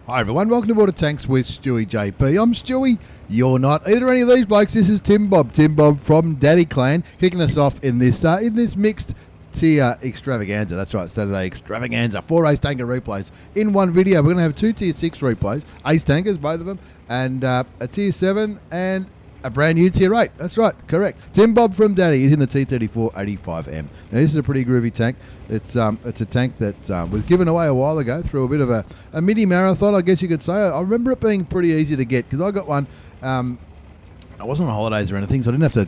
Hi everyone, welcome to Border Tanks with stewiejp. I'm Stewie, you're not. Either any of these blokes. This is TimBob from Daddy Clan, kicking us off in this mixed tier extravaganza. That's right, Saturday extravaganza. 4 ace tanker replays in one video. We're going to have 2 tier 6 replays, ace tankers, both of them, and a tier 7 and a brand new tier 8. That's right, correct. TimBob from Daddy is in the T34-85M. Now this is a pretty groovy tank. It's a tank that was given away a while ago through a bit of a mini marathon, I guess you could say. I remember it being pretty easy to get because I got one. I wasn't on holidays or anything, so I didn't have to,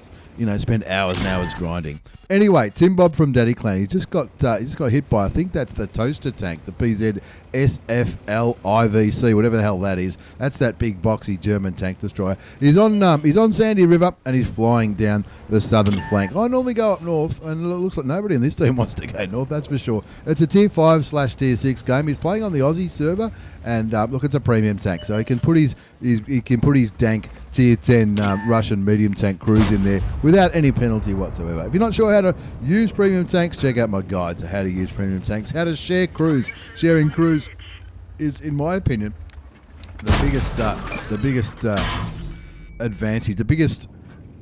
spend hours and hours grinding. Anyway, TimBob from Daddy Clan, he's just got hit by, I think that's the toaster tank, the PZ SFL whatever the hell that is. That's that big boxy German tank destroyer. He's on Sandy River and he's flying down the southern flank. I normally go up north, and it looks like nobody in this team wants to go north. That's for sure. It's a tier 5/tier 6 game. He's playing on the Aussie server, and look, it's a premium tank, so he can put his dank tier 10 Russian medium tank crews in there without any penalty whatsoever. If you're not sure how to use premium tanks, check out my guide to how to use premium tanks, how to share crews. Sharing crews is, in my opinion, the biggest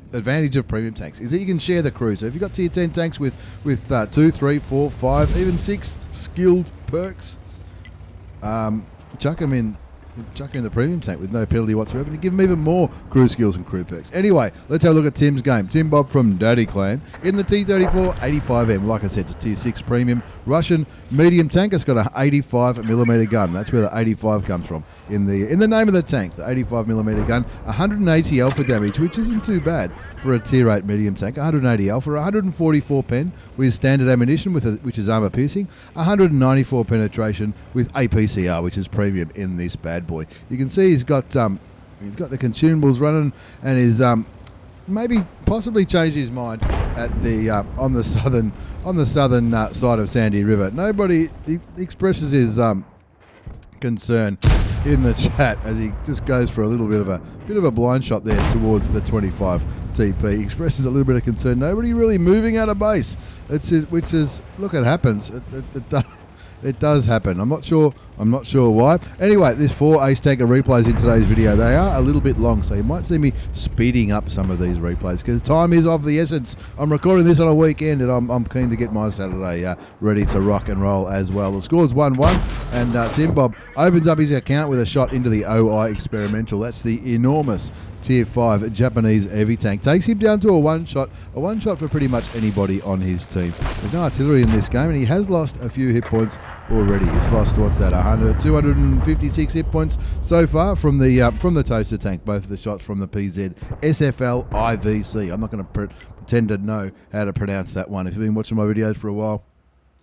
advantage of premium tanks is that you can share the crew. So if you've got tier 10 tanks with 2, 3, 4, 5, even 6 skilled perks, chuck them in the premium tank with no penalty whatsoever, and give them even more crew skills and crew perks. Anyway, let's have a look at Tim's game. TimBob from Daddy Clan in the T34-85M. Like I said, it's a tier 6 premium Russian medium tank. It's got an 85mm gun. That's where the 85 comes from in the name of the tank. The 85mm gun, 180 alpha damage, which isn't too bad for a tier 8 medium tank. 180 alpha, 144 pen with standard ammunition, which is armor piercing, 194 penetration with APCR, which is premium in this bad boy. You can see he's got the consumables running, and is maybe possibly changed his mind at the on the southern side of Sandy River. Nobody expresses his concern in the chat as he just goes for a little bit of a blind shot there towards the 25 TP. He expresses a little bit of concern. Nobody really moving out of base. Which is look, it happens. It does happen. I'm not sure why. Anyway, there's 4 ace tanker replays in today's video. They are a little bit long, so you might see me speeding up some of these replays because time is of the essence. I'm recording this on a weekend, and I'm keen to get my Saturday ready to rock and roll as well. The score's 1-1, and TimBob opens up his account with a shot into the OI experimental. That's the enormous tier 5 Japanese heavy tank. Takes him down to a one shot for pretty much anybody on his team. There's no artillery in this game, and he has lost a few hit points already. He's lost, 256 hit points so far from the toaster tank. Both of the shots from the PZ SFL. I'm not going to pretend to know how to pronounce that one. If you've been watching my videos for a while,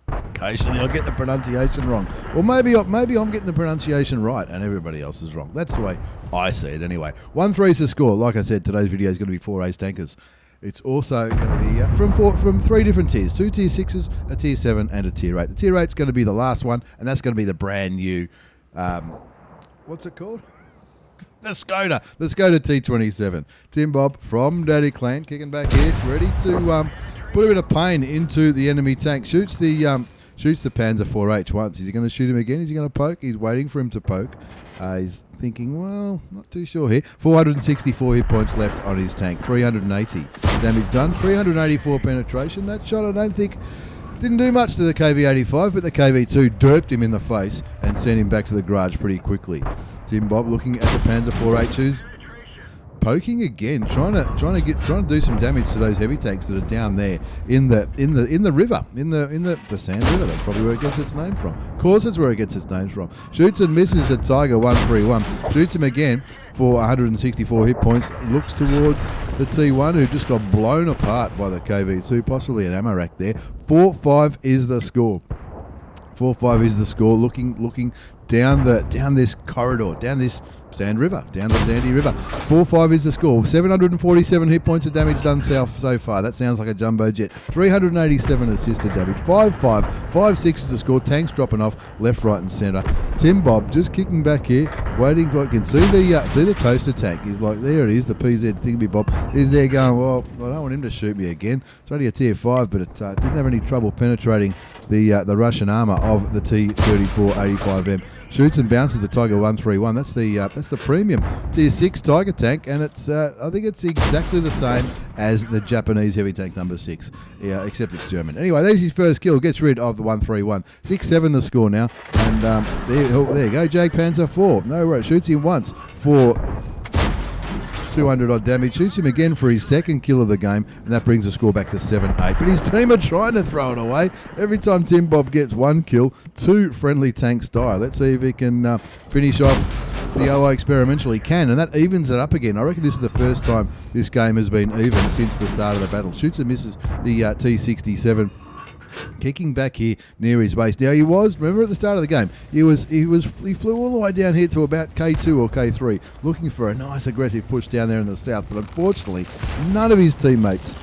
occasionally I'll get the pronunciation wrong. Or maybe I'm getting the pronunciation right and everybody else is wrong. That's the way I see it anyway. 1-3 is the score. Like I said, today's video is going to be 4 ace tankers. It's also going to be from 3 different tiers. 2 tier 6s, a tier 7 and a tier 8. The tier 8 is going to be the last one, and that's going to be the brand new, what's it called? The Skoda T27. TimBob from Daddy Clan kicking back here, ready to put a bit of pain into the enemy tank. Shoots the Panzer 4H once. Is he going to shoot him again? Is he going to poke? He's waiting for him to poke. He's thinking, well, not too sure here. 464 hit points left on his tank. 380 damage done. 384 penetration. That shot, I don't think, didn't do much to the KV-85, but the KV-2 derped him in the face and sent him back to the garage pretty quickly. TimBob looking at the Panzer 4H, who's poking again, trying to do some damage to those heavy tanks that are down there in the river, in the Sand River. That's probably where it gets its name from. Of course, it's where it gets its name from. Shoots and misses the Tiger 131. Shoots him again for 164 hit points. Looks towards the T1, who just got blown apart by the KV2, possibly an ammo rack there. 4-5 is the score. 4-5 is the score. Looking down this corridor, down this Sand River, down the Sandy River. 4-5 is the score. 747 hit points of damage done so far. That sounds like a jumbo jet. 387 assisted damage. 5-5. 5-6 is the score. Tanks dropping off left, right and centre. TimBob just kicking back here, waiting for it. You can see the toaster tank. He's like, there it is, the PZ ThingyBob is there going, well, I don't want him to shoot me again. It's only a tier 5, but it didn't have any trouble penetrating the Russian armour of the T34-85M. Shoots and bounces the Tiger 131. That's the premium Tier 6 Tiger tank, and it's I think it's exactly the same as the Japanese heavy tank number 6, except it's German. Anyway, there's his first kill. Gets rid of the 131. 6-7 the score now, and there you go. Jagdpanzer 4. No worries. Shoots him once for 200 odd damage, shoots him again for his second kill of the game, and that brings the score back to 7-8. But his team are trying to throw it away. Every time TimBob gets one kill, 2 friendly tanks die. Let's see if he can finish off the OI experiment. He can, and that evens it up again. I reckon this is the first time this game has been even since the start of the battle. Shoots and misses the T27. Kicking back here near his base. Now remember at the start of the game, he flew all the way down here to about K2 or K3, looking for a nice aggressive push down there in the south. But unfortunately, none of his teammates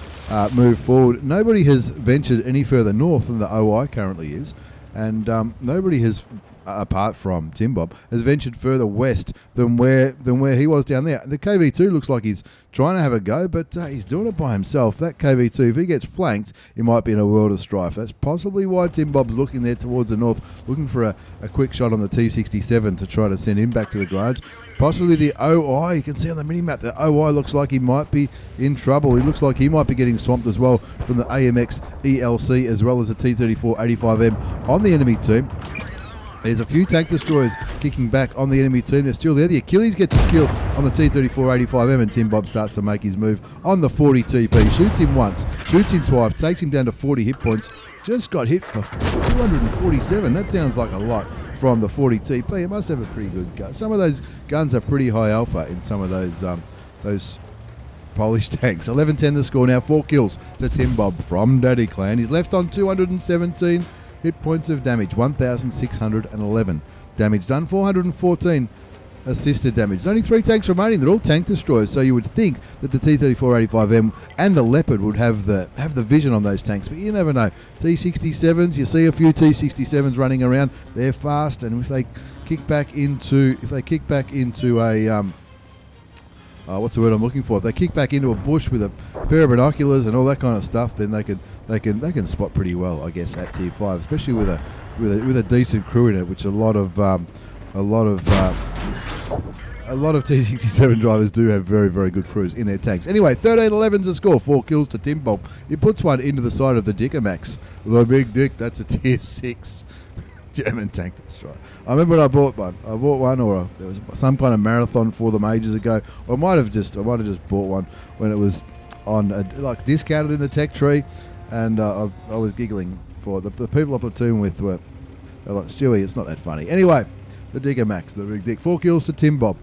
moved forward. Nobody has ventured any further north than the OI currently is, and nobody has, apart from TimBob, has ventured further west than where he was down there. The KV2 looks like he's trying to have a go, but he's doing it by himself. That KV2, if he gets flanked, he might be in a world of strife. That's possibly why TimBob's looking there towards the north, looking for a quick shot on the T67 to try to send him back to the garage. Possibly the OI, you can see on the mini-map, the OI looks like he might be in trouble. He looks like he might be getting swamped as well from the AMX ELC as well as the T34-85M on the enemy team. There's a few tank destroyers kicking back on the enemy team. They're still there. The Achilles gets a kill on the T34-85M, and TimBob starts to make his move on the 40 TP. Shoots him once, shoots him twice, takes him down to 40 hit points. Just got hit for 247. That sounds like a lot from the 40 TP. It must have a pretty good gun. Some of those guns are pretty high alpha in some of those Polish tanks. 11-10 the score now. 4 kills to TimBob from Daddy Clan. He's left on 217 hit points of damage, 1,611 damage done, 414 assisted damage. There's only 3 tanks remaining. They're all tank destroyers, so you would think that the T34-85M and the Leopard would have the vision on those tanks, but you never know. T67s, you see a few T67s running around. They're fast, and if they kick back into a what's the word I'm looking for? If they kick back into a bush with a pair of binoculars and all that kind of stuff, then they can spot pretty well, I guess, at Tier 5, especially with a decent crew in it, which a lot of T67 drivers do have very, very good crews in their tanks. Anyway, 13-11's a score. 4 kills to TimBob. He puts one into the side of the Dickermax. The big dick. That's a Tier 6 German tank destroyer. I remember when I bought one, or there was some kind of marathon for them ages ago. Or I might have just bought one when it was on discounted in the tech tree, and I was giggling for it. The people I platoon with were like, Stewie, it's not that funny. Anyway, the Dickermax, the big dick. 4 kills to TimBob.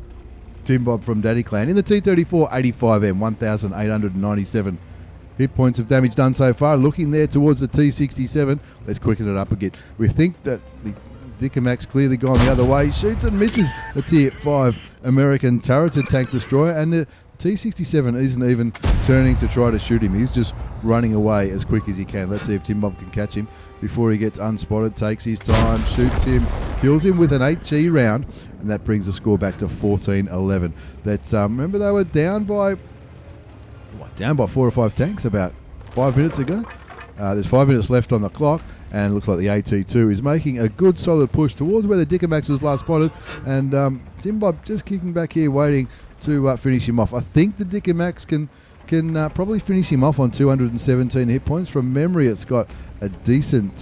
TimBob from Daddy Clan in the T34-85M, 1,897 hit points of damage done so far. Looking there towards the T67. Let's quicken it up again. We think that the Dickermax clearly gone the other way. Shoots and misses a Tier 5 American turreted tank destroyer, and the T67 isn't even turning to try to shoot him. He's just running away as quick as he can. Let's see if TimBob can catch him before he gets unspotted. Takes his time, shoots him, kills him with an HE round, and that brings the score back to 14-11. Remember they were down by 4 or 5 tanks about 5 minutes ago. There's 5 minutes left on the clock, and it looks like the AT2 is making a good solid push towards where the Dickermax was last spotted, and TimBob just kicking back here waiting to finish him off. I think the Dickermax can probably finish him off on 217 hit points. From memory, it's got a decent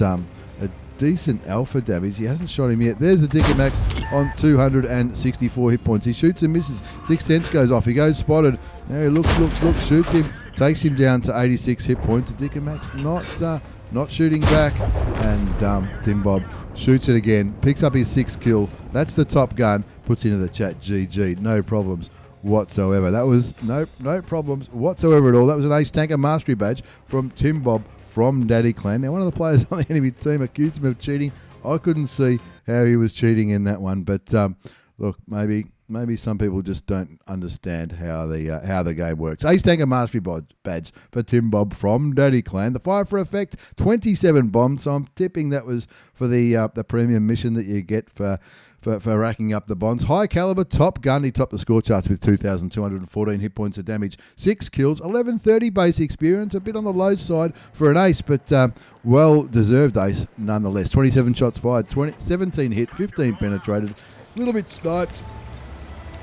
alpha damage. He hasn't shot him yet. There's the Dickermax on 264 hit points. He shoots and misses. 6 cents goes off. He goes spotted. Now he looks, shoots him, takes him down to 86 hit points. The Dickermax not shooting back, and TimBob shoots it again, picks up his 6th kill. That's the top gun. Puts into the chat, GG, no problems whatsoever. That was no problems whatsoever at all. That was an Ace Tanker Mastery Badge from TimBob from Daddy Clan. Now, one of the players on the enemy team accused him of cheating. I couldn't see how he was cheating in that one, but look, maybe maybe some people just don't understand how the game works. Ace Tanker Mastery badge for TimBob from Daddy Clan. The Fire for Effect, 27 bombs. So I'm tipping that was for the premium mission that you get for racking up the bonds. High caliber, top gun. He topped the score charts with 2,214 hit points of damage, 6 kills, 1130 base experience. A bit on the low side for an ace, but well-deserved ace nonetheless. 27 shots fired, 17 hit, 15 penetrated. A little bit sniped.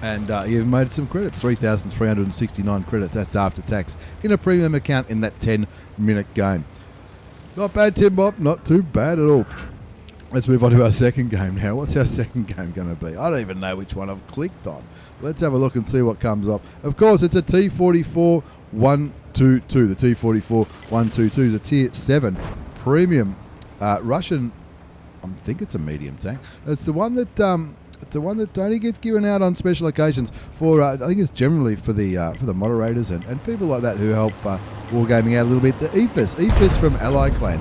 And he even made some credits, 3,369 credits. That's after tax in a premium account in that 10-minute game. Not bad, TimBob. Not too bad at all. Let's move on to our second game now. What's our second game going to be? I don't even know which one I've clicked on. Let's have a look and see what comes up. Of course, it's a T44-122. The T44-122 is a Tier 7 premium Russian. I think it's a medium tank. It's the one that only gets given out on special occasions for. I think it's generally for the moderators and people like that who help wargaming out a little bit. The Ephys from Ally Clan.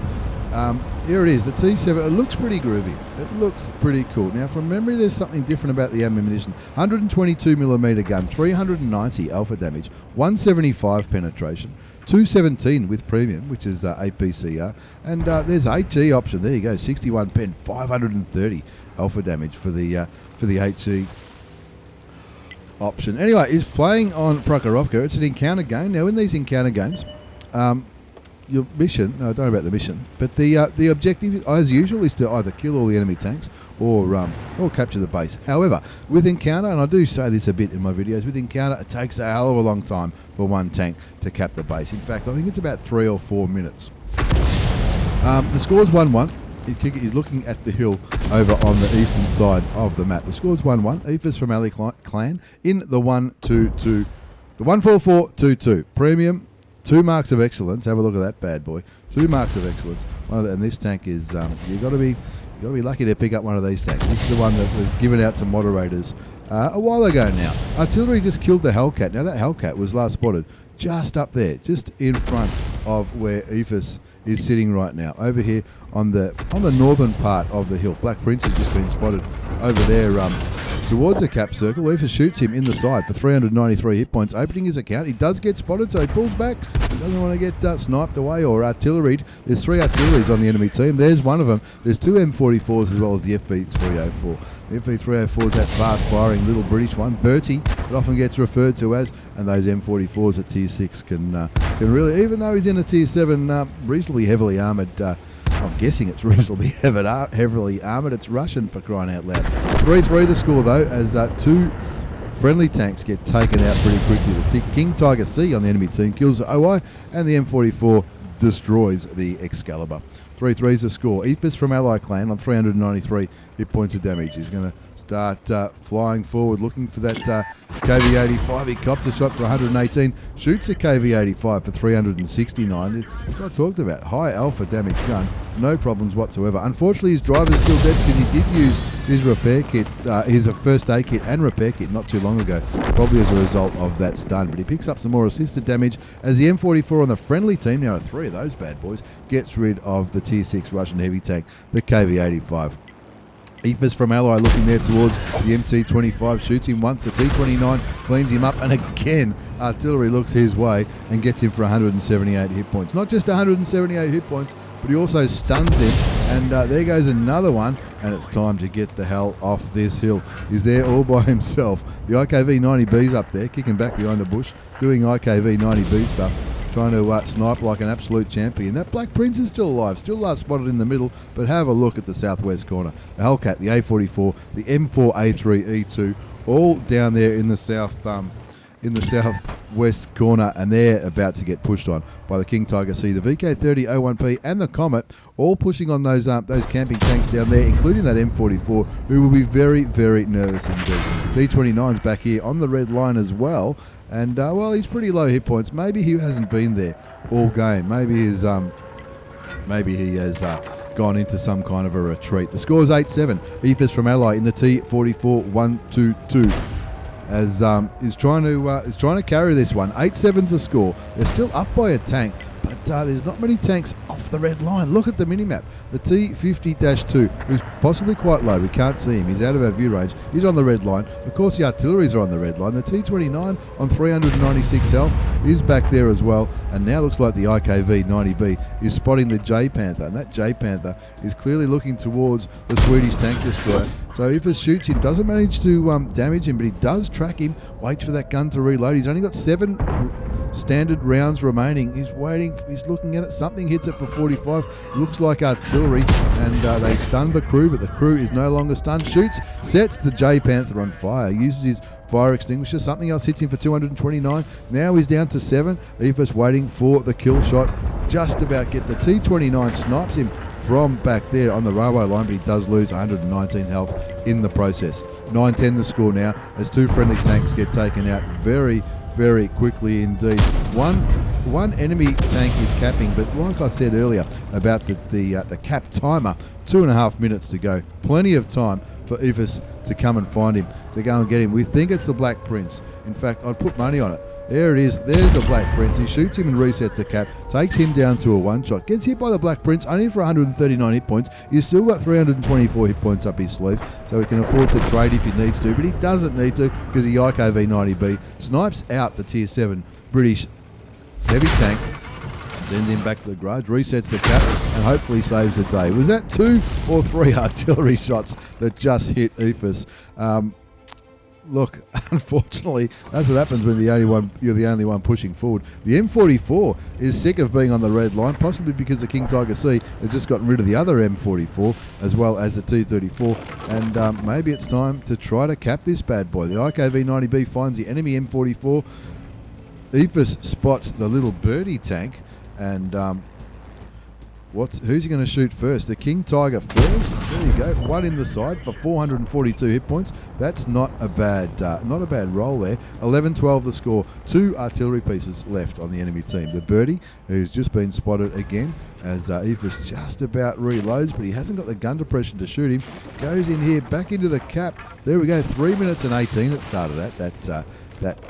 Here it is, the T7. It looks pretty groovy. It looks pretty cool. Now, from memory, there's something different about the ammunition. 122mm gun, 390 alpha damage, 175 penetration, 217 with premium, which is APCR, and there's HE option. There you go, 61 pen, 530 alpha damage for the HE option. Anyway, is playing on Procaster. It's an encounter game. Now, in these encounter games, your mission, no, I don't know about the mission, but the objective, as usual, is to either kill all the enemy tanks or capture the base. However, with encounter, and I do say this a bit in my videos, with encounter, it takes a hell of a long time for one tank to cap the base. In fact, I think it's about 3 or 4 minutes. The score's 1-1. He's looking at the hill over on the eastern side of the map. The score's 1-1. Ephys from Ally Clan in the 1-2-2. The 144-22. Premium. 2 marks of excellence. Have a look at that bad boy. 2 marks of excellence. And this tank is you got to be lucky to pick up one of these tanks. This is the one that was given out to moderators a while ago now. Artillery just killed the Hellcat. Now that Hellcat was last spotted just up there, just in front of where Ephys is sitting right now. Over here on the northern part of the hill. Black Prince has just been spotted over there towards the cap circle. Ephys shoots him in the side for 393 hit points, opening his account. He does get spotted, so he pulls back. He doesn't want to get sniped away or artilleried. There's 3 artilleries on the enemy team. There's one of them. There's 2 M44s as well as the FV304. The FV304 is that fast-firing little British one. Bertie, it often gets referred to as, and those M44s at Tier 6 can really, even though he's in a Tier 7 reasonably heavily armoured, I'm guessing it's reasonably heavily armoured. It's Russian, for crying out loud. 3-3 the score, though, as 2 friendly tanks get taken out pretty quickly. The King Tiger C on the enemy team kills the OI, and the M44 destroys the Excalibur. 3-3 is the score. Ephys from Ally Clan on 393 hit points of damage. He's going to start flying forward, looking for that KV-85. He cops a shot for 118, shoots a KV-85 for 369. Like I talked about, high alpha damage gun, no problems whatsoever. Unfortunately, his driver's still dead because he did use his repair kit, his first aid kit and repair kit not too long ago, probably as a result of that stun. But he picks up some more assisted damage as the M44 on the friendly team, now 3 of those bad boys, gets rid of the Tier 6 Russian heavy tank, the KV-85. Ephys from Ally looking there towards the MT25, shoots him once, the T29 cleans him up, and again artillery looks his way and gets him for 178 hit points. Not just 178 hit points, but he also stuns him, and there goes another one, and it's time to get the hell off this hill. He's there all by himself. The IKV-90B's up there, kicking back behind the bush, doing IKV-90B stuff, trying to snipe like an absolute champion. That Black Prince is still alive, still last spotted in the middle, but have a look at the southwest corner. The Hellcat, the A44, the M4A3E2, all down there in the southwest corner, and they're about to get pushed on by the King Tiger C, the VK30-01P, and the Comet, all pushing on those camping tanks down there, including that M44, who will be very, very nervous indeed. T29's back here on the red line as well. And, well, he's pretty low hit points. Maybe he hasn't been there all game. Maybe he has gone into some kind of a retreat. The score's 8-7. Ephys from Ally in the T44-122 is trying to carry this one. 8-7's the score. They're still up by a tank, but there's not many tanks off the red line. Look at the minimap. The T50-2, who's possibly quite low. We can't see him. He's out of our view range. He's on the red line. Of course, the artilleries are on the red line. The T29 on 396 health is back there as well. And now looks like the IKV-90B is spotting the J-Panther. And that J-Panther is clearly looking towards the Swedish tank destroyer. So Ephys shoots him, doesn't manage to damage him, but he does track him. Waits for that gun to reload. He's only got 7 standard rounds remaining. He's waiting, he's looking at it. Something hits it for 45. Looks like artillery, and they stun the crew, but the crew is no longer stunned. Shoots, sets the J-Panther on fire, uses his fire extinguisher. Something else hits him for 229. Now he's down to 7. Ephys waiting for the kill shot. Just about get the T29, snipes him from back there on the railway line, but he does lose 119 health in the process. 9-10 the score now as 2 friendly tanks get taken out very, very quickly indeed. One enemy tank is capping, but like I said earlier about the cap timer, 2.5 minutes to go. Plenty of time for Ephys to come and find him, to go and get him. We think it's the Black Prince. In fact, I'd put money on it. There it is. There's the Black Prince. He shoots him and resets the cap. Takes him down to a one-shot. Gets hit by the Black Prince, only for 139 hit points. He's still got 324 hit points up his sleeve, so he can afford to trade if he needs to, but he doesn't need to because the IKV-90B snipes out the Tier 7 British heavy tank, sends him back to the garage, resets the cap, and hopefully saves the day. Was that 2 or 3 artillery shots that just hit Ephys? Look, unfortunately, that's what happens when you're the only one pushing forward. The M44 is sick of being on the red line, possibly because the King Tiger C has just gotten rid of the other M44 as well as the T34, and maybe it's time to try to cap this bad boy. The IKV-90B finds the enemy M44. Ephys spots the little birdie tank, and who's he going to shoot first? The King Tiger first. There you go. 1 in the side for 442 hit points. That's not a bad roll there. 11-12 the score. 2 artillery pieces left on the enemy team. The birdie, who's just been spotted again as Ephys just about reloads, but he hasn't got the gun depression to shoot him. Goes in here, back into the cap. There we go. 3 minutes and 18 it started at that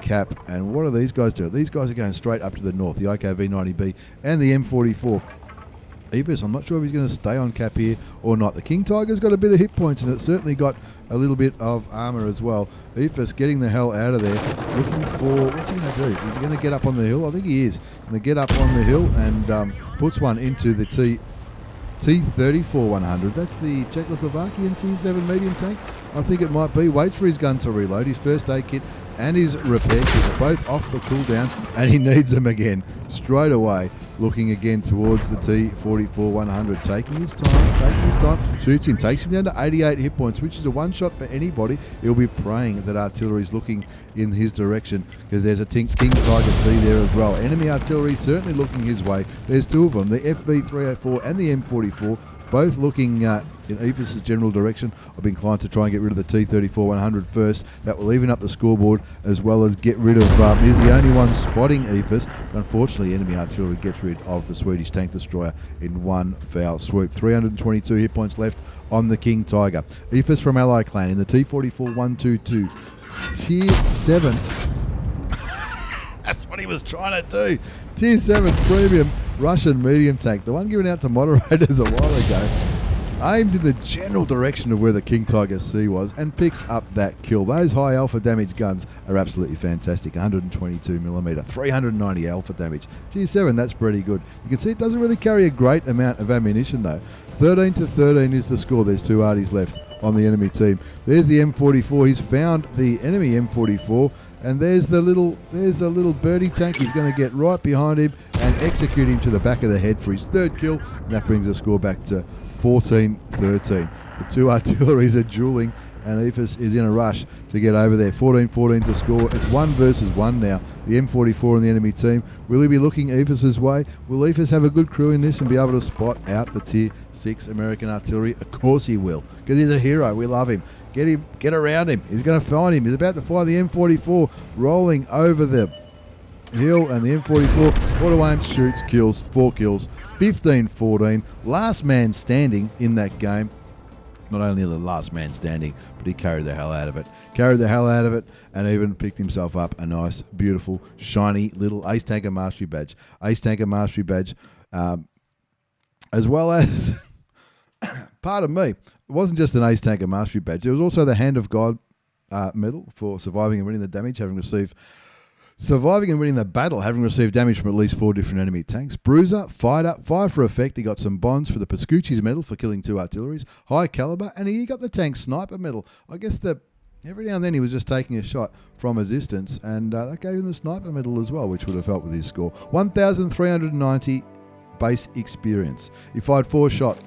cap. And what are these guys doing? These guys are going straight up to the north. The IKV-90B and the M44. Ephys, I'm not sure if he's going to stay on cap here or not. The King Tiger's got a bit of hit points, and it's certainly got a little bit of armour as well. Ephys getting the hell out of there, looking for, what's he going to do? Is he going to get up on the hill? I think he is. Going to get up on the hill and puts one into the T34-100. That's the Czechoslovakian T7 medium tank. I think it might be. Waits for his gun to reload. His first aid kit and his repair kit are both off the cooldown, and he needs them again straight away. Looking again towards the T44-100, taking his time, shoots him, takes him down to 88 hit points, which is a one shot for anybody. He'll be praying that artillery's looking in his direction, because there's a King Tiger C there as well. Enemy artillery certainly looking his way. There's 2 of them, the FV304 and the M44, both looking in Ephys' general direction. I've been inclined to try and get rid of the T34-100 first. That will even up the scoreboard, as well as get rid of, he's the only one spotting Ephys. But unfortunately, enemy artillery gets rid of the Swedish tank destroyer in one foul swoop. 322 hit points left on the King Tiger. Ephys from Ally Clan in the T44-122. Tier 7. That's what he was trying to do. Tier 7 premium Russian medium tank. The one given out to moderators a while ago. Aims in the general direction of where the King Tiger C was and picks up that kill. Those high alpha damage guns are absolutely fantastic. 122mm, 390 alpha damage. Tier 7, that's pretty good. You can see it doesn't really carry a great amount of ammunition though. 13-13 is the score. There's 2 arties left on the enemy team. There's the M44. He's found the enemy M44. And there's the little birdie tank. He's going to get right behind him and execute him to the back of the head for his 3rd kill. And that brings the score back to 14-13. The 2 artilleries are dueling, and Ephys is in a rush to get over there. 14-14 to score. It's 1 versus 1 now. The M44 and the enemy team. Will he be looking Ephys' way? Will Ephys have a good crew in this and be able to spot out the Tier 6 American artillery? Of course he will, because he's a hero. We love him. Get around him. He's going to find him. He's about to fire the M44, rolling over the hill, and the M44 auto aims, shoots, kills, 4 kills, 15-14. Last man standing in that game. not only the last man standing, but he carried the hell out of it. Carried the hell out of it, and even picked himself up a nice, beautiful, shiny little Ace Tanker Mastery badge. Ace Tanker Mastery badge, as well as, pardon me, it wasn't just an Ace Tanker Mastery badge. There was also the Hand of God medal for surviving and winning the damage, surviving and winning the battle, having received damage from at least 4 different enemy tanks. Bruiser, fighter, fire for effect. He got some bonds for the Pascucci's medal for killing 2 artilleries. High caliber, and he got the tank sniper medal. I guess every now and then he was just taking a shot from a distance, and that gave him the sniper medal as well, which would have helped with his score. 1,390 base experience. He fired 4 shots.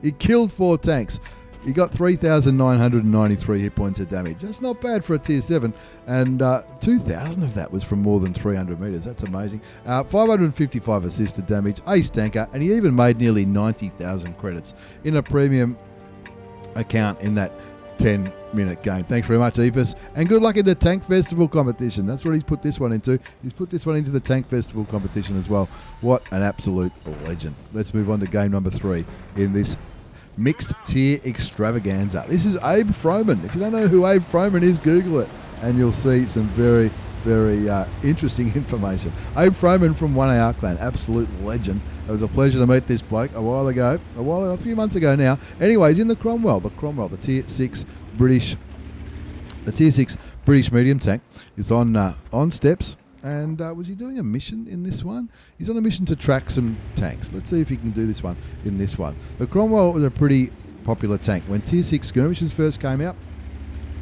He killed 4 tanks. He got 3,993 hit points of damage. That's not bad for a tier 7, and 2,000 of that was from more than 300 metres. That's amazing. 555 assisted damage, ace tanker, and he even made nearly 90,000 credits in a premium account in that 10-minute game. Thanks very much, Ephys, and good luck in the Tank Festival competition. That's what he's put this one into. He's put this one into the Tank Festival competition as well. What an absolute legend. Let's move on to game number 3 in this mixed tier extravaganza. This is Abe Froman. If you don't know who Abe Froman is, Google it, and you'll see some very, very interesting information. Abe Froman from 1AR Clan, absolute legend. It was a pleasure to meet this bloke a few months ago now. Anyways, in the Cromwell, the tier 6 British medium tank is on steps. And was he doing a mission in this one? He's on a mission to track some tanks. Let's see if he can do this one in this one. The Cromwell was a pretty popular tank. When Tier 6 skirmishes first came out,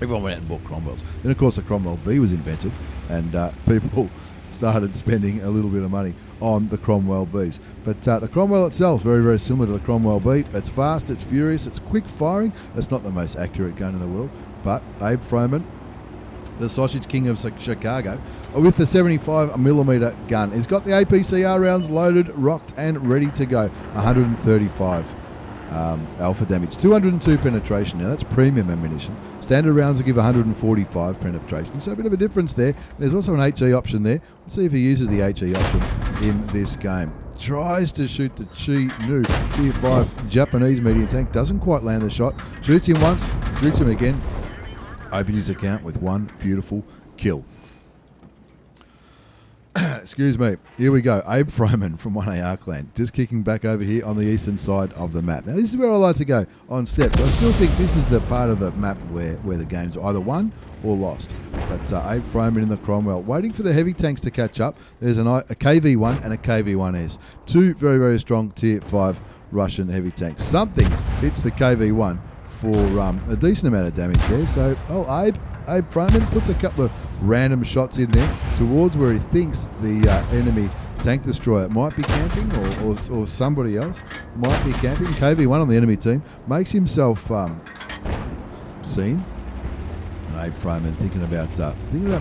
everyone went out and bought Cromwells. Then, of course, the Cromwell B was invented, and people started spending a little bit of money on the Cromwell Bs. But the Cromwell itself is very, very similar to the Cromwell B. It's fast, it's furious, it's quick firing. It's not the most accurate gun in the world, but Abe Froman, the Sausage King of Chicago, with the 75mm gun. He's got the APCR rounds loaded, rocked, and ready to go. 135 alpha damage, 202 penetration. Now that's premium ammunition. Standard rounds will give 145 penetration, so a bit of a difference there. There's also an HE option there. Let's see if he uses the HE option in this game. Tries to shoot the Chi-Nu Tier 5 Japanese medium tank, doesn't quite land the shot. Shoots him once, shoots him again. Opened his account with one beautiful kill. Excuse me. Here we go. Abe Froman from 1AR Clan, just kicking back over here on the eastern side of the map. Now, this is where I like to go, on steps. I still think this is the part of the map where the game's either won or lost. But Abe Froman in the Cromwell, waiting for the heavy tanks to catch up. There's a KV-1 and a KV-1S. 2 very, very strong Tier 5 Russian heavy tanks. Something hits the KV-1 for a decent amount of damage there. So, Abe Froman puts a couple of random shots in there towards where he thinks the enemy tank destroyer might be camping, or somebody else might be camping. KV-1 on the enemy team makes himself seen. Abe Froman thinking about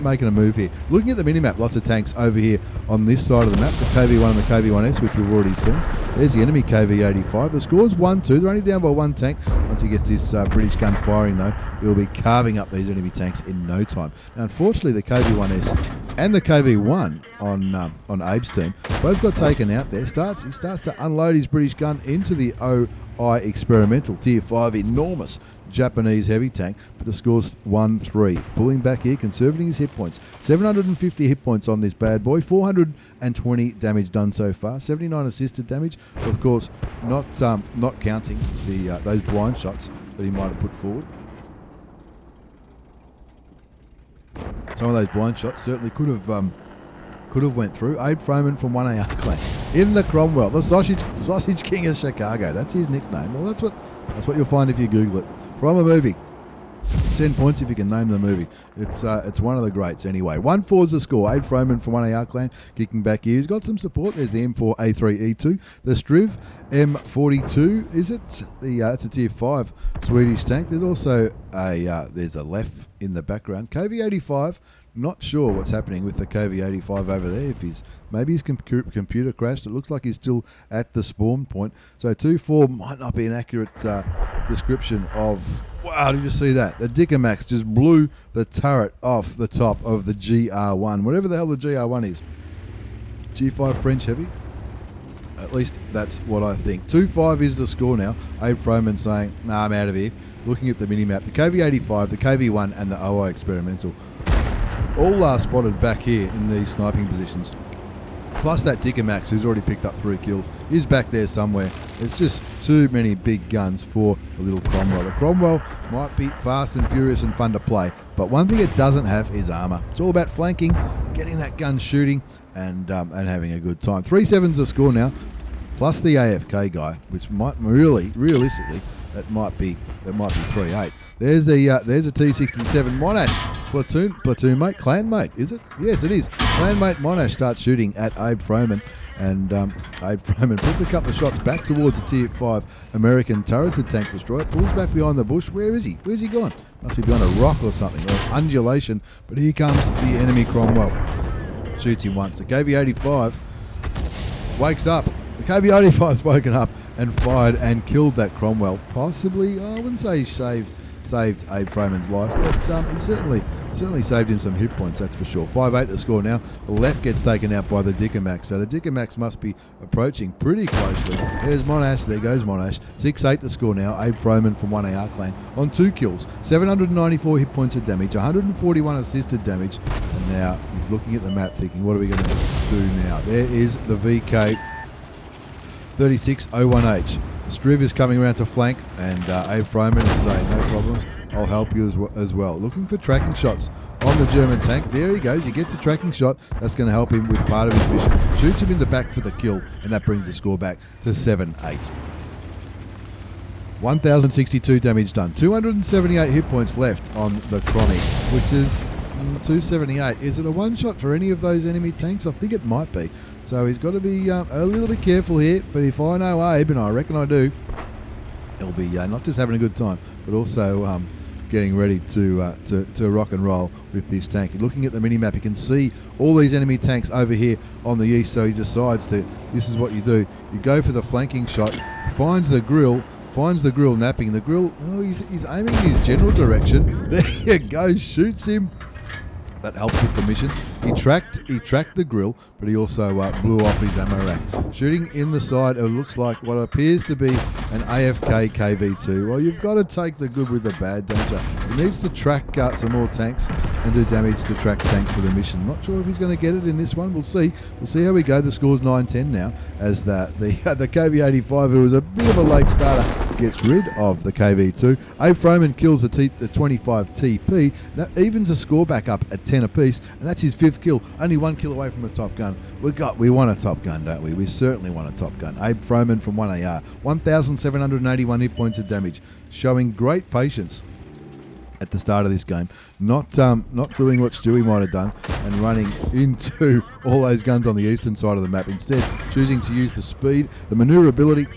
making a move here. Looking at the minimap, lots of tanks over here on this side of the map. The KV-1 and the KV-1S, which we've already seen. There's the enemy KV-85. The score's 1-2. They're only down by 1 tank. Once he gets this British gun firing, though, he'll be carving up these enemy tanks in no time. Now, unfortunately, the KV-1S and the KV-1 on Abe's team both got taken out there. He starts to unload his British gun into the OI Experimental Tier 5 enormous Japanese heavy tank, but the score's 1-3. Pulling back here, conserving his hit points. 750 hit points on this bad boy. 420 damage done so far. 79 assisted damage. Of course, not counting those blind shots that he might have put forward. Some of those blind shots certainly could have went through. Abe Froman from 1AR Clan in the Cromwell, the Sausage King of Chicago. That's his nickname. Well, that's what you'll find if you Google it. From a movie. 10 points if you can name the movie. It's one of the greats anyway. 1-4's the score. Abe Froman from 1AR Clan kicking back here. He's got some support. There's the M4A3E2. The Striv M42, is it? It's a Tier 5 Swedish tank. There's also there's a Lef in the background. KV-85. Not sure what's happening with the KV-85 over there. Maybe his computer crashed. It looks like he's still at the spawn point. So 2-4 might not be an accurate description of... Wow, did you see that? The Dickomax just blew the turret off the top of the GR1. Whatever the hell the GR1 is. G5 French heavy. At least that's what I think. 2-5 is the score now. Abe Froman saying, nah, I'm out of here. Looking at the mini-map, the KV-85, the KV-1 and the OI Experimental all are spotted back here in these sniping positions. Plus that Dicker Max, who's already picked up 3 kills, is back there somewhere. It's just too many big guns for the little Cromwell. The Cromwell might be fast and furious and fun to play, but one thing it doesn't have is armour. It's all about flanking, getting that gun shooting, and having a good time. 3-7's the score now, plus the AFK guy, which might realistically, that might be 3-8. There's a T27 Monash. Platoon mate, clan mate, is it? Yes, it is. Clan mate Monash starts shooting at Abe Froman, and Abe Froman puts a couple of shots back towards a Tier 5 American turreted tank destroyer, pulls back behind the bush. Where is he? Where's he gone? Must be behind a rock or something, or an undulation, but here comes the enemy Cromwell. Shoots him once. The KV-85 wakes up. The KV-85's woken up and fired and killed that Cromwell. Possibly, I wouldn't say he saved Abe Froman's life, but he certainly saved him some hit points, that's for sure. 5-8 the score now. The left gets taken out by the Dicker Max, so the Dicker Max must be approaching pretty closely. There's Monash, there goes Monash. 6-8 the score now. Abe Froman from 1AR clan on 2 kills, 794 hit points of damage, 141 assisted damage, and now he's looking at the map thinking, what are we going to do now? There is the VK 3601H. Striv is coming around to flank, and Abe Froman is saying, no problems, I'll help you as well. Looking for tracking shots on the German tank. There he goes, he gets a tracking shot. That's going to help him with part of his mission. Shoots him in the back for the kill, and that brings the score back to 7-8. 1,062 damage done. 278 hit points left on the Chronic, which is 278. Is it a one-shot for any of those enemy tanks? I think it might be. So he's got to be a little bit careful here, but if I know Abe, and I reckon I do, he'll be not just having a good time, but also getting ready to rock and roll with this tank. Looking at the mini-map, you can see all these enemy tanks over here on the east, so he decides to, this is what you do, you go for the flanking shot, finds the grill napping. The grill, he's aiming in his general direction. There you go, shoots him. That helped with the mission. He tracked the grill, but he also blew off his ammo rack. Shooting in the side, it looks like what appears to be an AFK KV2. Well, you've got to take the good with the bad, don't you? He needs to track some more tanks and do damage to track tanks for the mission. Not sure if he's going to get it in this one. We'll see. We'll see how we go. The score's 9-10 now, as the KV-85, who was a bit of a late starter, gets rid of the KV2. Abe Froman kills the 25 TP. That evens the score back up at 10 apiece, and that's his 5th kill. Only 1 kill away from a top gun. We want a top gun, don't we? We certainly want a top gun. Abe Froman from 1AR. 1,781 hit points of damage, showing great patience at the start of this game. Not doing what Stewie might have done and running into all those guns on the eastern side of the map. Instead, choosing to use the speed, the manoeuvrability,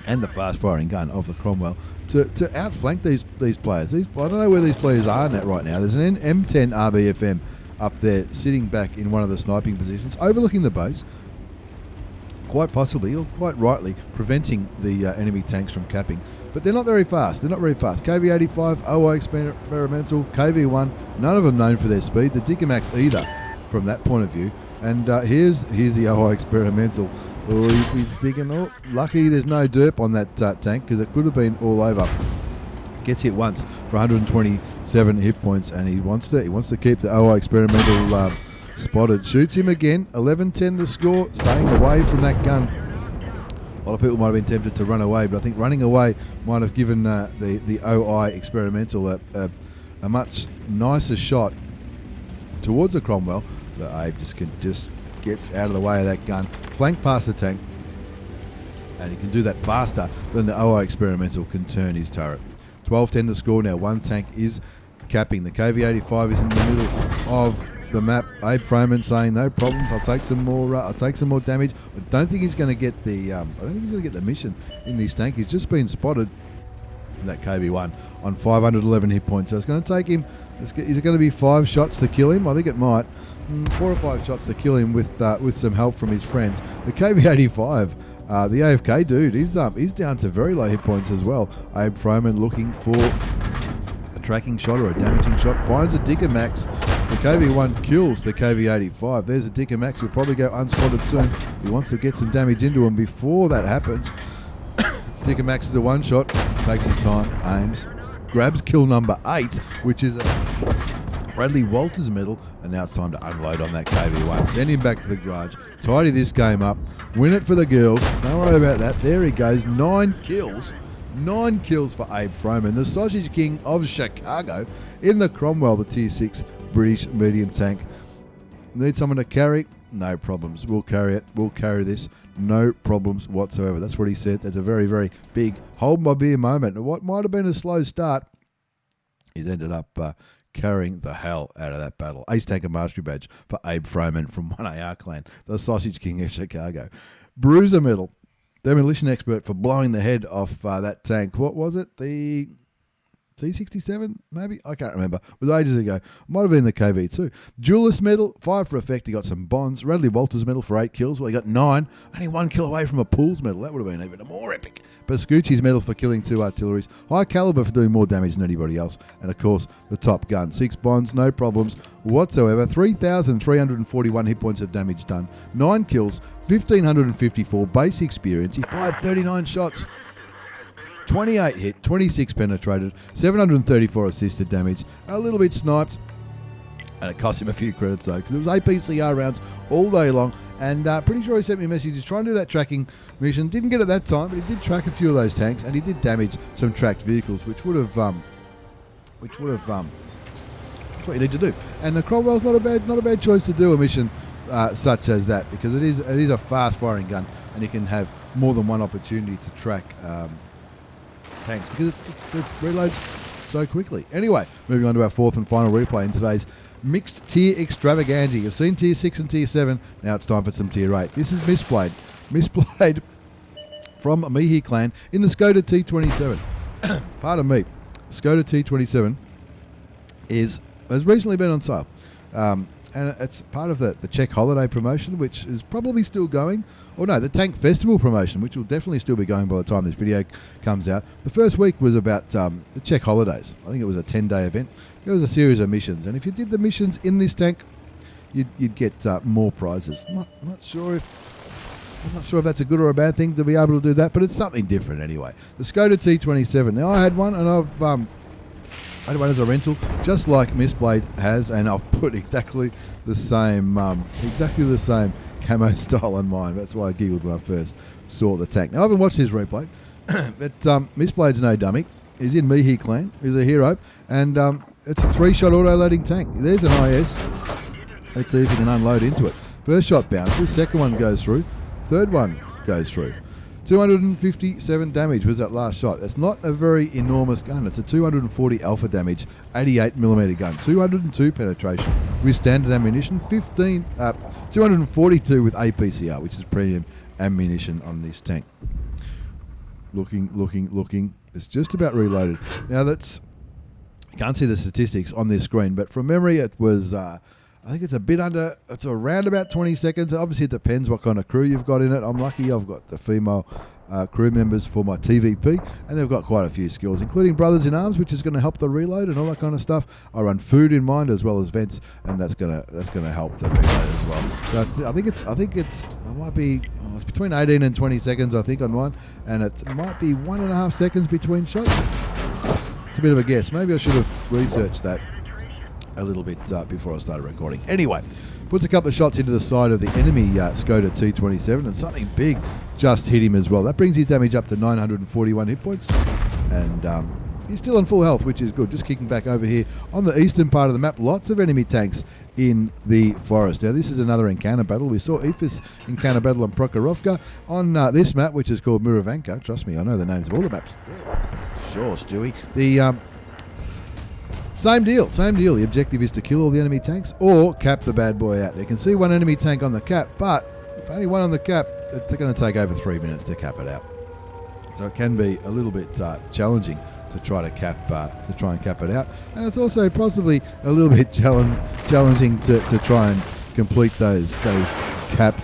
and the fast-firing gun of the Cromwell to outflank these players. I don't know where these players are in that right now. There's an M10 RBFM up there sitting back in one of the sniping positions, overlooking the base, quite possibly, or quite rightly, preventing the enemy tanks from capping. But they're not very fast. KV-85, OI Experimental, KV-1, none of them known for their speed. The Dicker Max either, from that point of view. And here's the OI Experimental. Oh, he's thinking, lucky there's no derp on that tank, because it could have been all over. Gets hit once for 127 hit points, and he wants to keep the OI Experimental spotted. Shoots him again. 11-10 the score. Staying away from that gun. A lot of people might have been tempted to run away, but I think running away might have given the OI Experimental a much nicer shot towards the Cromwell. But Abe just gets out of the way of that gun, flank past the tank, and he can do that faster than the OI Experimental can turn his turret. 12-10 the score now. One tank is capping. The KV-85 is in the middle of the map. Abe Froman saying, no problems, I'll take some more damage. I don't think he's going to get the mission in this tank. He's just been spotted in that KV-1 on 511 hit points. So it's going to take him, is it going to be 5 shots to kill him? I think it might. 4 or 5 shots to kill him with some help from his friends. The KV-85, the AFK dude, he's down to very low hit points as well. Abe Froman looking for a tracking shot or a damaging shot, finds a Dicker Max, The KV-1 kills the KV-85. There's a Dicker Max. He'll probably go unspotted soon. He wants to get some damage into him before that happens. Dicker Max is a one-shot. Takes his time, aims, grabs kill number 8, which is a Bradley Walters medal, and now it's time to unload on that KV-1. Send him back to the garage. Tidy this game up. Win it for the girls. Don't worry about that. There he goes. 9 kills. 9 kills for Abe Froman, the Sausage King of Chicago, in the Cromwell, the Tier 6 British medium tank. Need someone to carry? No problems. We'll carry it. We'll carry this. No problems whatsoever. That's what he said. That's a very, very big hold my beer moment. What might have been a slow start, he's ended up carrying the hell out of that battle. Ace Tanker Mastery Badge for Abe Froman from 1AR Clan, the Sausage King of Chicago. Bruiser Medal, demolition expert for blowing the head off that tank. What was it? The T27, maybe? I can't remember. It was ages ago. Might have been the KV2. Duelist medal, 5 for effect. He got some bonds. Radley Walters medal for 8 kills. Well, he got 9. Only 1 kill away from a Pools medal. That would have been even more epic. Pascucci's medal for killing 2 artilleries. High caliber for doing more damage than anybody else. And, of course, the top gun. 6 bonds, no problems whatsoever. 3,341 hit points of damage done. 9 kills, 1,554 base experience. He fired 39 shots. 28 hit, 26 penetrated, 734 assisted damage, a little bit sniped, and it cost him a few credits though, because it was APCR rounds all day long, and pretty sure he sent me a message. He's trying to do that tracking mission. Didn't get it that time, but he did track a few of those tanks, and he did damage some tracked vehicles, which would have, that's what you need to do. And the Cromwell's not a bad choice to do a mission such as that, because it is a fast firing gun, and you can have more than one opportunity to track tanks because it reloads so quickly. Anyway, moving on to our 4th and final replay in today's mixed tier extravaganza. You've seen tier 6 and tier 7. Now it's time for some tier 8. This is Mystblade. Mystblade from Mihi Clan in the Skoda T27. Pardon me. Skoda T27 has recently been on sale. And it's part of the Czech holiday promotion, which is probably still going. Or no, the Tank Festival promotion, which will definitely still be going by the time this video comes out. The first week was about the Czech holidays. I think it was a 10-day event. There was a series of missions, and if you did the missions in this tank, you'd get more prizes. I'm not sure if that's a good or a bad thing to be able to do that, but it's something different anyway. The Skoda T27. Now I had one, and I had one as a rental, just like Mystblade has, and I've put exactly the same camo style on mine. That's why I giggled when I first saw the tank. Now I haven't watched his replay, but Mystblade's no dummy. He's in Mihi Clan. He's a hero, and it's a 3-shot auto-loading tank. There's an IS. Let's see if he can unload into it. First shot bounces, second one goes through, third one goes through. 257 damage was that last shot. It's not a very enormous gun. It's a 240 alpha damage, 88mm gun, 202 penetration with standard ammunition, 242 with APCR, which is premium ammunition on this tank. Looking. It's just about reloaded. Now you can't see the statistics on this screen, but from memory it was I think it's it's around about 20 seconds. Obviously, it depends what kind of crew you've got in it. I'm lucky I've got the female crew members for my TVP, and they've got quite a few skills, including Brothers in Arms, which is going to help the reload and all that kind of stuff. I run food in mine as well as vents, and that's going to help the reload as well. So it's between 18 and 20 seconds, I think, on mine, and it might be 1.5 seconds between shots. It's a bit of a guess. Maybe I should have researched that a little bit before I started recording. Anyway, puts a couple of shots into the side of the enemy Skoda T27, and something big just hit him as well. That brings his damage up to 941 hit points, and he's still on full health, which is good. Just kicking back over here on the eastern part of the map, lots of enemy tanks in the forest. Now, this is another encounter battle. We saw Ephys encounter battle on Procaster. On this map, which is called Muravanka, trust me, I know the names of all the maps. Yeah. Sure, Stewie. The Same deal. The objective is to kill all the enemy tanks or cap the bad boy out. You can see one enemy tank on the cap, but if only one on the cap, it's going to take over 3 minutes to cap it out. So it can be a little bit challenging to try and cap it out, and it's also possibly a little bit challenging to try and complete those cap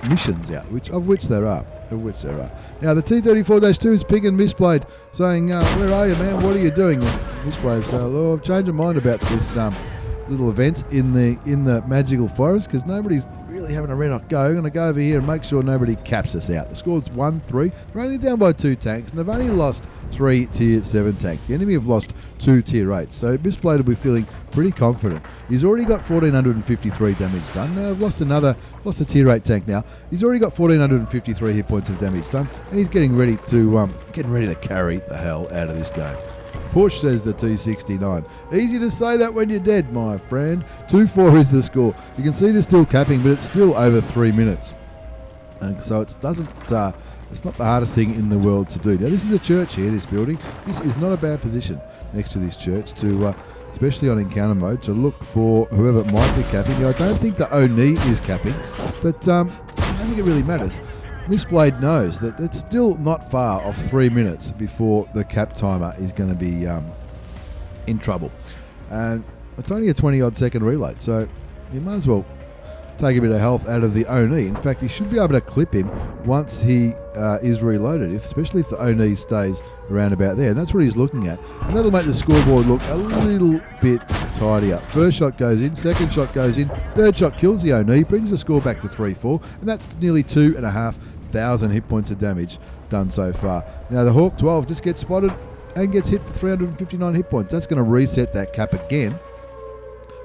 missions out, of which there are. Now the T34-122 is pinging Mystblade, saying, "Where are you, man? What are you doing?" And Mystblade says, "Oh, I've changed my mind about this little event in the magical forest, because nobody's really having a red hot go. I'm going to go over here and make sure nobody caps us out. The score's 1-3. They're only down by 2 tanks, and they've only lost 3 tier 7 tanks. The enemy have lost 2 tier 8s, so Mystblade will be feeling pretty confident. He's already got 1,453 damage done. Now I've lost a tier 8 tank now. He's already got 1,453 hit points of damage done, and he's getting ready to carry the hell out of this game. Push, says the T69. Easy to say that when you're dead, my friend. 2-4 is the score. You can see they're still capping, but it's still over 3 minutes. And so it's not the hardest thing in the world to do. Now, this is a church here, this building. This is not a bad position next to this church, to especially on encounter mode, to look for whoever might be capping. Now, I don't think the Oni is capping, but I don't think it really matters. Mystblade knows that it's still not far off 3 minutes before the cap timer is going to be in trouble. And it's only a 20-odd second reload, so you might as well take a bit of health out of the Oni. In fact, he should be able to clip him once he is reloaded, especially if the Oni stays around about there. And that's what he's looking at. And that'll make the scoreboard look a little bit tidier. First shot goes in, second shot goes in, third shot kills the Oni, brings the score back to 3-4, and that's nearly 2,500 hit points of damage done so far. Now the Hawk 12 just gets spotted and gets hit for 359 hit points. That's going to reset that cap again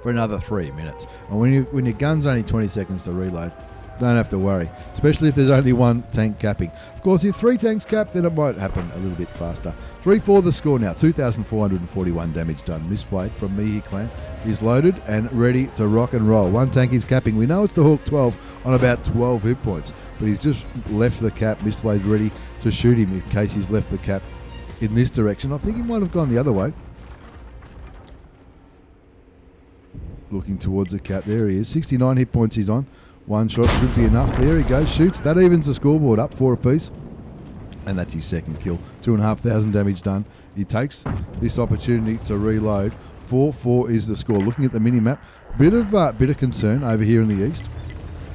for another 3 minutes. And when your gun's only 20 seconds to reload, don't have to worry, especially if there's only one tank capping. Of course, if 3 tanks cap, then it might happen a little bit faster. 3-4 the score now, 2,441 damage done. Mystblade from Mihi clan is loaded and ready to rock and roll. 1 tank is capping. We know it's the Hawk 12 on about 12 hit points, but he's just left the cap. Mystblade's ready to shoot him in case he's left the cap in this direction. I think he might have gone the other way. Looking towards the cap. There he is. 69 hit points he's on. 1 shot should be enough. There he goes. Shoots. That evens the scoreboard up 4 apiece. And that's his second kill. 2,500 damage done. He takes this opportunity to reload. 4-4 is the score. Looking at the mini-map, bit of concern over here in the east.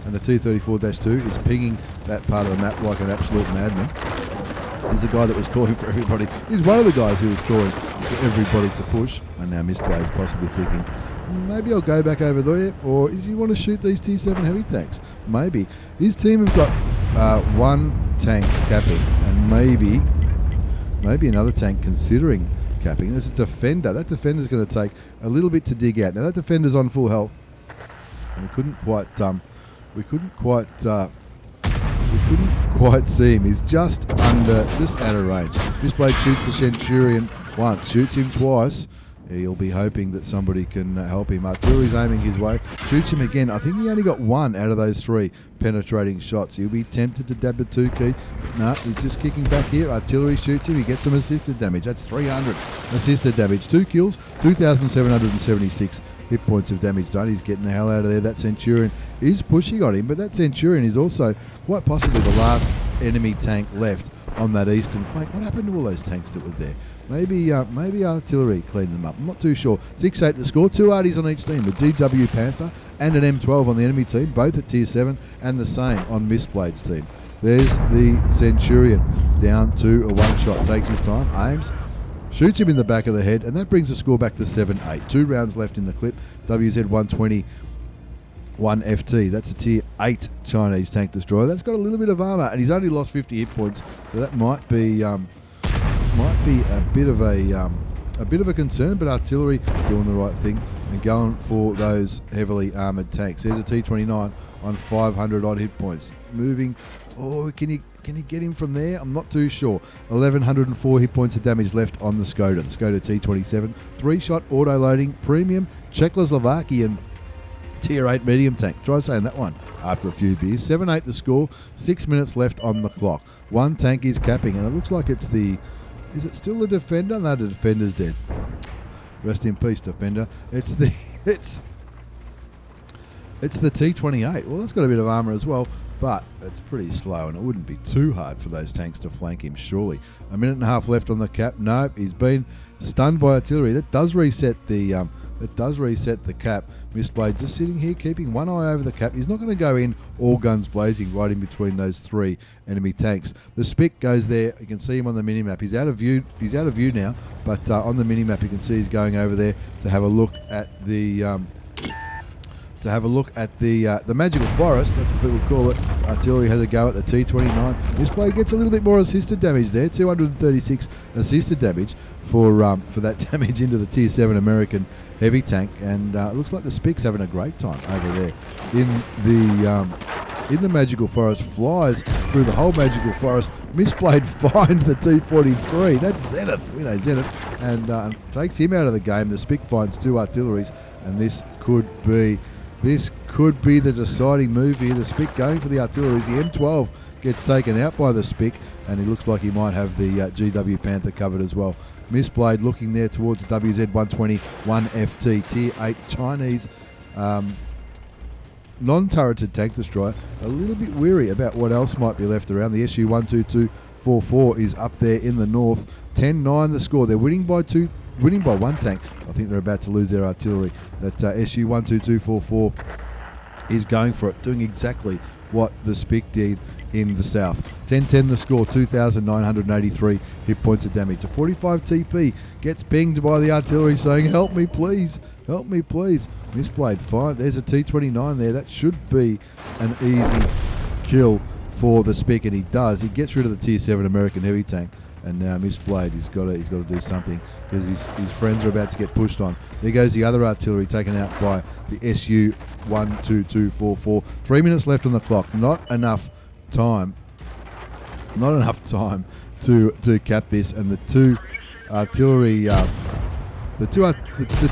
And the T34-2 is pinging that part of the map like an absolute madman. He's the guy that was calling for everybody. He's one of the guys who was calling for everybody to push. And now Mystblade possibly thinking, maybe I'll go back over there, or does he want to shoot these T7 heavy tanks? Maybe. His team have got 1 tank capping, and maybe another tank considering capping. There's a defender. That defender's going to take a little bit to dig out. Now that defender's on full health, and we couldn't quite see him. He's just out of range. Mystblade shoots the Centurion once, shoots him twice. He'll be hoping that somebody can help him. Artillery's aiming his way. Shoots him again. I think he only got 1 out of those 3 penetrating shots. He'll be tempted to dab the 2 key. But no, he's just kicking back here. Artillery shoots him. He gets some assisted damage. That's 300 assisted damage. 2 kills, 2,776 hit points of damage done. He's getting the hell out of there. That Centurion is pushing on him, but that Centurion is also quite possibly the last enemy tank left on that eastern flank. What happened to all those tanks that were there? Maybe artillery cleaned them up. I'm not too sure. 6-8 the score. 2 arties on each team. The GW Panther and an M12 on the enemy team, both at tier 7, and the same on Mystblade's team. There's the Centurion down to a 1 shot. Takes his time, aims, shoots him in the back of the head, and that brings the score back to 7-8. 2 rounds left in the clip. WZ-120 1FT. That's a tier 8 Chinese tank destroyer. That's got a little bit of armor, and he's only lost 50 hit points, so that might be a bit of a concern. But artillery doing the right thing and going for those heavily armored tanks. There's a T29 on 500 odd hit points. Moving. Oh, can you get him from there? I'm not too sure. 1,104 hit points of damage left on the Skoda. The Skoda T27. 3-shot auto-loading premium Czechoslovakian tier 8 medium tank. Try saying that one after a few beers. 7-8 the score. 6 minutes left on the clock. 1 tank is capping, and it looks like it's the... Is it still the defender? No, the defender's dead. Rest in peace, defender. It's the T28. Well, that's got a bit of armor as well, but it's pretty slow, and it wouldn't be too hard for those tanks to flank him, surely. 1.5 minutes left on the cap. No, he's been stunned by artillery. That does reset the cap. Mystblade just sitting here, keeping one eye over the cap. He's not going to go in all guns blazing right in between those 3 enemy tanks. The Spic goes there. You can see him on the mini-map. He's out of view now, but on the mini-map you can see he's going over there to have a look at the to have a look at the Magical Forest. That's what people call it. Artillery has a go at the T29. Mystblade gets a little bit more assisted damage there. 236 assisted damage for that damage into the Tier 7 American heavy tank. And it looks like the Spic's having a great time over there in the Magical Forest. Flies through the whole Magical Forest. Mystblade finds the T43. That's Zenith. We know Zenith. And takes him out of the game. The Spic finds 2 artilleries. And this could be the deciding move here. The Spic going for the artilleries. The M12 gets taken out by the Spic. And he looks like he might have the GW Panther covered as well. Mystblade looking there towards the WZ-120 1FT Tier 8 Chinese non-turreted tank destroyer. A little bit weary about what else might be left around. The SU-122-44 is up there in the north. 10-9 the score. They're winning by 1 tank. I think they're about to lose their artillery. That SU-122-44 is going for it, doing exactly what the Spic did in the south. 10-10 the score, 2,983 hit points of damage. A 45 TP gets pinged by the artillery saying, help me please, help me please. Mystblade fine. There's a T29 there. That should be an easy kill for the Spic, and he does. He gets rid of the Tier 7 American heavy tank. And now Mystblade, he's got to do something because his friends are about to get pushed on. There goes the other artillery taken out by the SU-122-44. 3 minutes left on the clock. Not enough time to cap this. And the 2 artillery, the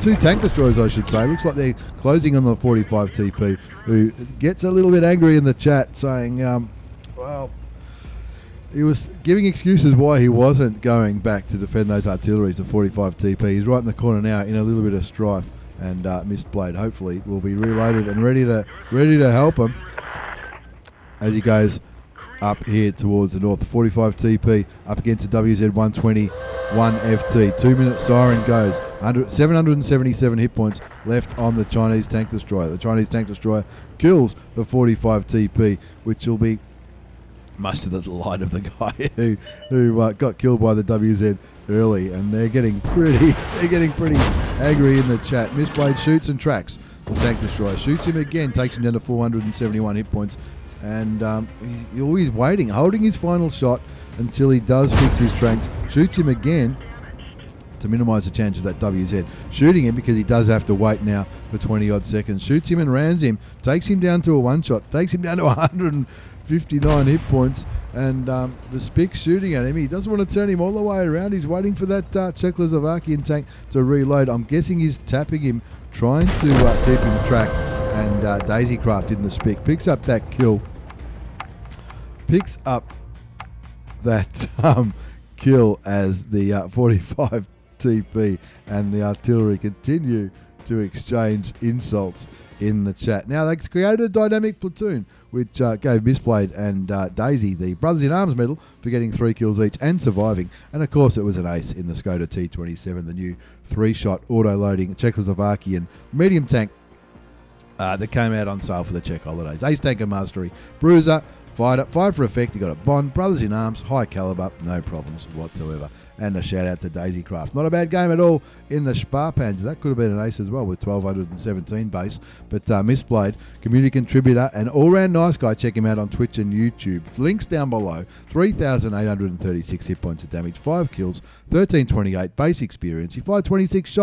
2 tank destroyers, I should say, looks like they're closing on the 45 TP, who gets a little bit angry in the chat saying, well, he was giving excuses why he wasn't going back to defend those artilleries of 45 TP. He's right in the corner now in a little bit of strife, and Mystblade hopefully will be reloaded and ready to help him as he goes up here towards the north. 45 TP up against the WZ-120 1FT. 2 minute siren goes. 777 hit points left on the Chinese tank destroyer. The Chinese tank destroyer kills the 45 TP, which will be much to the delight of the guy who got killed by the WZ early, and they're getting pretty angry in the chat. Mystblade shoots and tracks the tank destroyer, shoots him again, takes him down to 471 hit points, and he's always waiting, holding his final shot until he does fix his tracks. Shoots him again to minimise the chance of that WZ shooting him, because he does have to wait now for 20 odd seconds. Shoots him and rams him, takes him down to a one shot, takes him down to 159 hit points, and the Spic shooting at him. He doesn't want to turn him all the way around. He's waiting for that Czechoslovakian tank to reload. I'm guessing he's tapping him, trying to keep him tracked, and Daisycraft in the Spic picks up that kill. Picks up that kill as the 45 TP and the artillery continue to exchange insults in the chat. Now, they created a dynamic platoon, which gave Mystblade and Daisy the Brothers in Arms medal for getting 3 kills each and surviving. And of course, it was an ace in the Skoda T27, the new 3-shot auto-loading Czechoslovakian medium tank that came out on sale for the Czech holidays. Ace Tanker Mastery, Bruiser, fired for effect. He got a Bond, Brothers in Arms, high caliber, no problems whatsoever. And a shout out to Daisycraft. Not a bad game at all in the Sparpans. That could have been an ace as well with 1217 base. But Mystblade, community contributor and all-round nice guy. Check him out on Twitch and YouTube. Links down below. 3,836 hit points of damage, 5 kills, 1328 base experience. He fired 26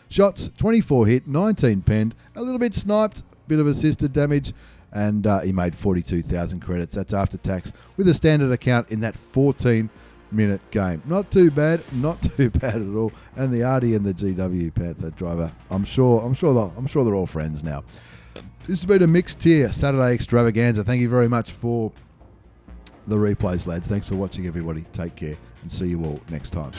shots, 24 hit, 19 penned, a little bit sniped, bit of assisted damage, and he made 42,000 credits. That's after tax with a standard account in that 14-minute game. Not too bad at all. And the Artie and the GW Panther driver, I'm sure they're all friends now. This has been a mixed tier Saturday extravaganza. Thank you very much for the replays, lads. Thanks for watching, everybody. Take care and see you all next time.